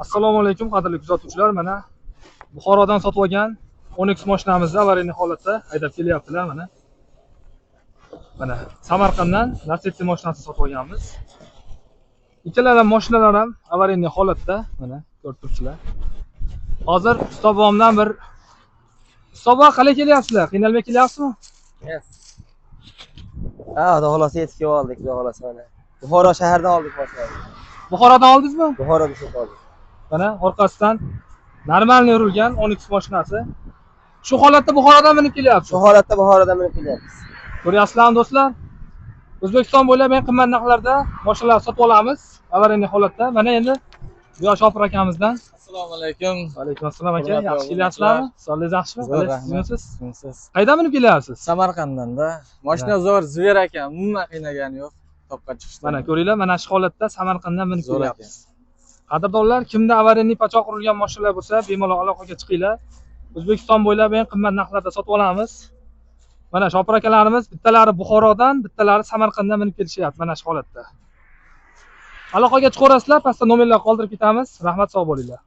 Assalomu alaykum qadrli kuzatuvchilar. Mana Buxorodan sotib olgan Onyx mashinamizni avariya holatda haydab kelyaptilar. Mana Samarqanddan Lacetti mashinasini sotib olganmiz. Ikkala mashinalar ham avariya holatda. Mana ko'rib turibsizlar. Hozir ustobomdan bir ustoba qalay kelyapsizlar? Qiynalmay kelyapsizmi? Yes. Xudo xolasa yetib kelib oldik, xudo xolasa mana. Buxoro shahridan oldik mashinani. Buxorodan oldingizmi? Buxoroda sotib oldik. Mana orqasidan normalniy urilgan Onyx mashinasi. Shu holatda Buxorodan minib kelyapsiz. Shu holatda Buxorodan minib kelyapmiz. Ko'ryapsizlarmi do'stlar? O'zbekiston bo'ylab eng qimmat narxlarda mashinalar sotib olamiz. Avariya holatda. Mana endi bu yosh Shopir akamizdan. Assalomu alaykum. Va alaykum assalom aka. Yaxshi kelyapsizlarmi? Sog'ligingiz yaxshimi? Rahmat. Siz qayerdan minib kelyapsiz? Samarqanddan-da. Mashina zo'r, Zver ekan, umuman qiynagani yo'q. Topqa chiqishdi. Mana ko'ringlar, mana shu holatda Samarqanddan minib kelyapmiz. Qadrdonlar, kimda avariya pachoq urilgan mashinalar bo'lsa, bemalol aloqaga chiqinglar. O'zbekiston bo'ylab eng qimmat narxlarda sotib olamiz. Mana Shopir akalarimiz bittalari Buxorodan, bittalari Samarqanddan minib kelishyapti mana shu holatda. Aloqaga chiqaverasizlar, pastda nomerlar qoldirib ketamiz. Rahmat, sog' bo'linglar.